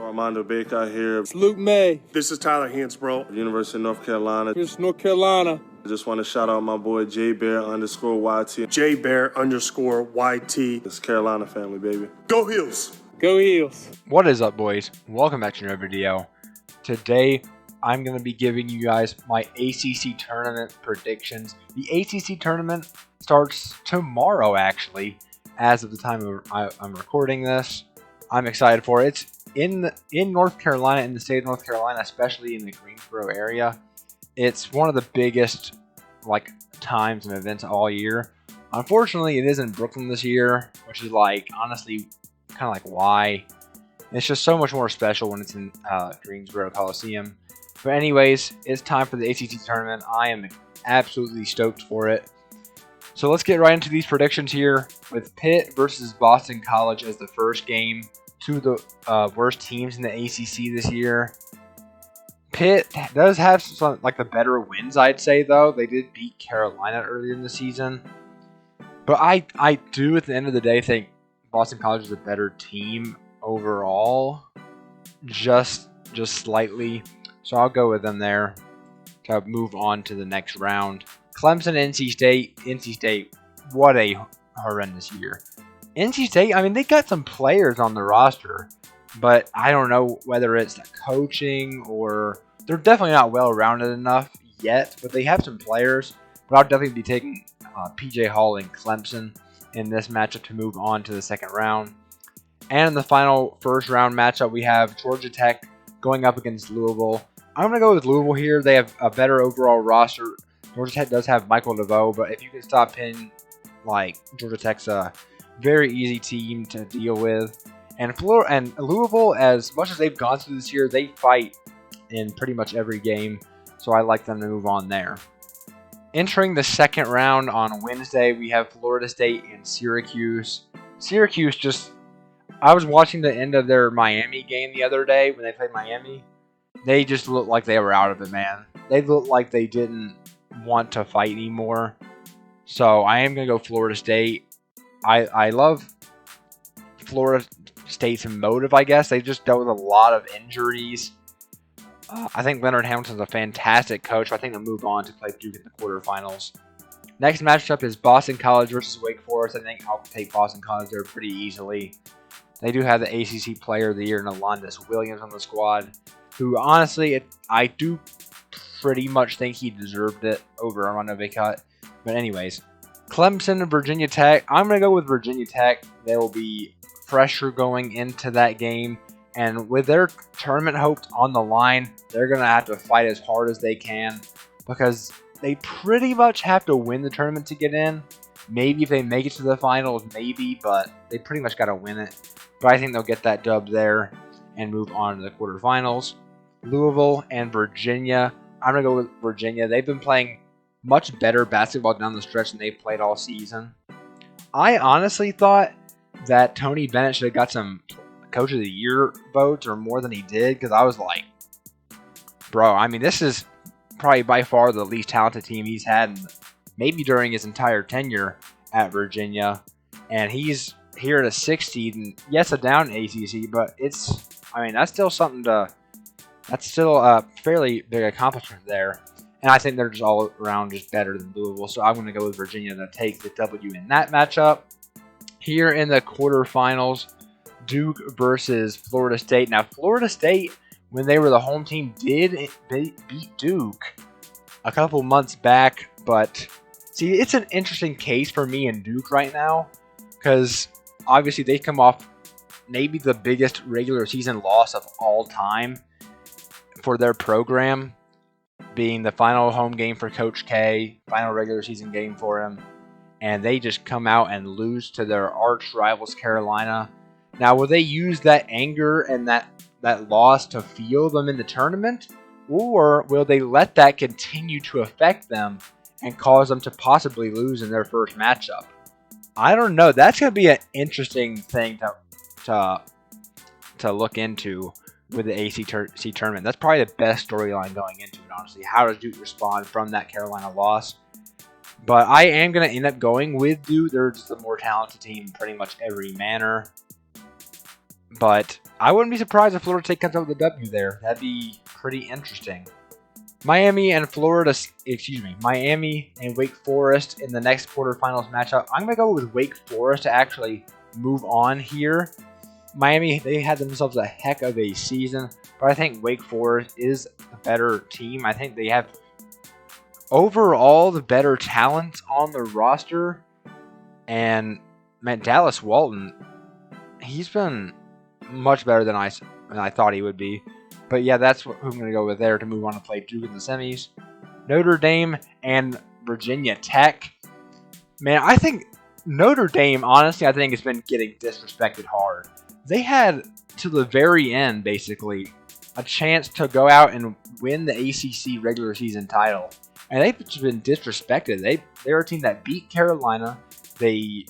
Armando Baker here. It's Luke May. This is Tyler Hansbrough. University of North Carolina. Here's North Carolina. I just want to shout out my boy JBear_YT. JBear_YT. It's Carolina family, baby. Go Heels. Go Heels. What is up, boys? Welcome back to another video. Today, I'm going to be giving you guys my ACC Tournament predictions. The ACC Tournament starts tomorrow, actually, as of the time I'm recording this. I'm excited for it. It's in North Carolina, in the state of North Carolina, especially in the Greensboro area. It's one of the biggest times and events all year. Unfortunately, it is in Brooklyn this year, which is honestly kind of why. It's just so much more special when it's in Greensboro Coliseum. But anyways, it's time for the ACC tournament. I am absolutely stoked for it. So let's get right into these predictions here with Pitt versus Boston College as the first game. Two of the worst teams in the ACC this year. Pitt does have some the better wins, I'd say, though. They did beat Carolina earlier in the season. But I do, at the end of the day, think Boston College is a better team overall. Just slightly. So I'll go with them there to move on to the next round. Clemson, NC State. NC State, what a horrendous year. NC State, I mean, they got some players on the roster, but I don't know whether it's the coaching or they're definitely not well-rounded enough yet, but they have some players. But I'll definitely be taking P.J. Hall and Clemson in this matchup to move on to the second round. And in the final first round matchup, we have Georgia Tech going up against Louisville. I'm going to go with Louisville here. They have a better overall roster. Georgia Tech does have Michael DeVoe, but if you can stop him, Georgia Tech's a very easy team to deal with. And Louisville, as much as they've gone through this year, they fight in pretty much every game. So I like them to move on there. Entering the second round on Wednesday, we have Florida State and Syracuse. Syracuse I was watching the end of their Miami game the other day when they played Miami. They just looked like they were out of it, man. They looked like they didn't want to fight anymore. So I am going to go Florida State. I love Florida State's motive, I guess. They just dealt with a lot of injuries. I think Leonard Hamilton's a fantastic coach. I think they'll move on to play Duke in the quarterfinals. Next matchup is Boston College versus Wake Forest. I think I'll take Boston College there pretty easily. They do have the ACC Player of the Year, Nalondas Williams, on the squad, who honestly, I do pretty much think he deserved it over Armando Baker. But anyways, Clemson and Virginia Tech. I'm going to go with Virginia Tech. There will be pressure going into that game. And with their tournament hopes on the line, they're going to have to fight as hard as they can because they pretty much have to win the tournament to get in. Maybe if they make it to the finals, maybe, but they pretty much got to win it. But I think they'll get that dub there and move on to the quarterfinals. Louisville and Virginia. I'm going to go with Virginia. They've been playing much better basketball down the stretch than they've played all season. I honestly thought that Tony Bennett should have got some Coach of the Year votes or more than he did because I was like, bro, I mean, this is probably by far the least talented team he's had maybe during his entire tenure at Virginia. And he's here at a 6 seed, and yes, a down ACC, but that's still that's still a fairly big accomplishment there. And I think they're just all around just better than Louisville. So I'm going to go with Virginia to take the W in that matchup. Here in the quarterfinals, Duke versus Florida State. Now, Florida State, when they were the home team, did beat Duke a couple months back. But, see, it's an interesting case for me and Duke right now. Because, obviously, they come off maybe the biggest regular season loss of all time for their program, being the final home game for Coach K, final regular season game for him. And they just come out and lose to their arch rivals, Carolina. Now, will they use that anger and that loss to fuel them in the tournament? Or will they let that continue to affect them and cause them to possibly lose in their first matchup? I don't know. That's going to be an interesting thing to look into with the ACC tournament. That's probably the best storyline going into it, honestly. How does Duke respond from that Carolina loss? But I am going to end up going with Duke. They're just a more talented team in pretty much every manner. But I wouldn't be surprised if Florida State comes out with a W there. That'd be pretty interesting. Miami and Wake Forest in the next quarterfinals matchup. I'm going to go with Wake Forest to actually move on here. Miami, they had themselves a heck of a season, but I think Wake Forest is a better team. I think they have overall the better talent on the roster. And man, Dallas Walton, he's been much better than I thought he would be. But yeah, that's who I'm going to go with there to move on to play Duke in the semis. Notre Dame and Virginia Tech. Man, I think Notre Dame, honestly, I think has been getting disrespected hard. They had, to the very end, basically, a chance to go out and win the ACC regular season title. And they've just been disrespected. They're a team that beat Carolina. They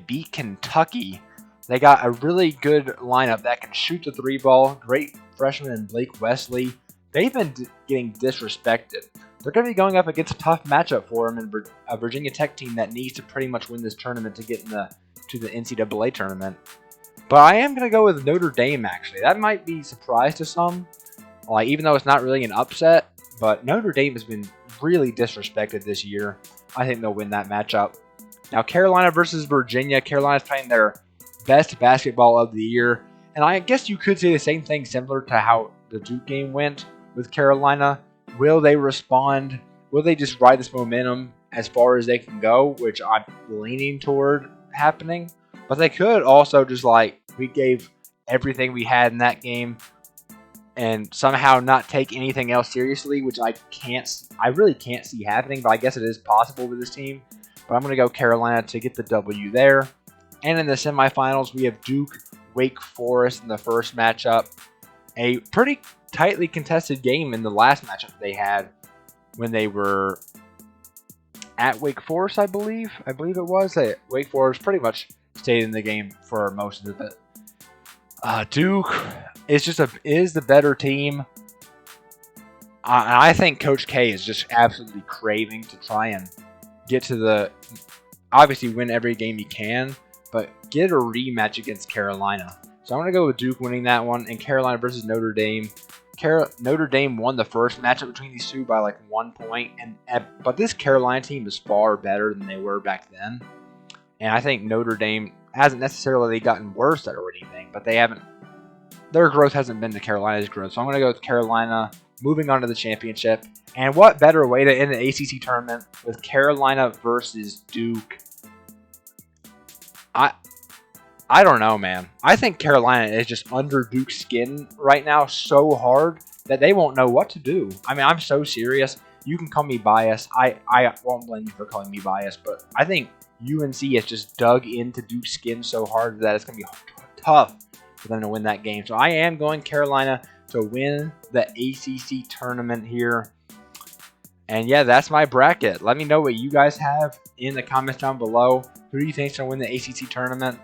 beat Kentucky. They got a really good lineup that can shoot the three ball. Great freshman in Blake Wesley. They've been getting disrespected. They're going to be going up against a tough matchup for them in a Virginia Tech team that needs to pretty much win this tournament to get to the NCAA tournament. But I am going to go with Notre Dame, actually. That might be a surprise to some, even though it's not really an upset. But Notre Dame has been really disrespected this year. I think they'll win that matchup. Now, Carolina versus Virginia. Carolina's playing their best basketball of the year. And I guess you could say the same thing similar to how the Duke game went with Carolina. Will they respond? Will they just ride this momentum as far as they can go, which I'm leaning toward happening? But they could also just we gave everything we had in that game and somehow not take anything else seriously, which I really can't see happening, but I guess it is possible with this team. But I'm going to go Carolina to get the W there. And in the semifinals, we have Duke, Wake Forest in the first matchup. A pretty tightly contested game in the last matchup they had when they were at Wake Forest, I believe. I believe it was. Wake Forest pretty much stayed in the game for most of it. Duke is the better team. I think Coach K is just absolutely craving to try and get to obviously win every game he can, but get a rematch against Carolina. So I'm going to go with Duke winning that one, and Carolina versus Notre Dame. Notre Dame won the first matchup between these two by 1 point, but this Carolina team is far better than they were back then. And I think Notre Dame hasn't necessarily gotten worse or anything, but their growth hasn't been to Carolina's growth. So I'm going to go with Carolina moving on to the championship. And what better way to end the ACC tournament with Carolina versus Duke? I don't know, man. I think Carolina is just under Duke's skin right now so hard that they won't know what to do. I mean, I'm so serious. You can call me biased. I won't blame you for calling me biased, but I think UNC has just dug into Duke's skin so hard that it's going to be tough for them to win that game. So I am going Carolina to win the ACC tournament here. And yeah, that's my bracket. Let me know what you guys have in the comments down below. Who do you think is going to win the ACC tournament?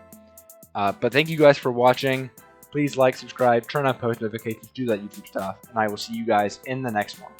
But thank you guys for watching. Please like, subscribe, turn on post notifications, do that YouTube stuff. And I will see you guys in the next one.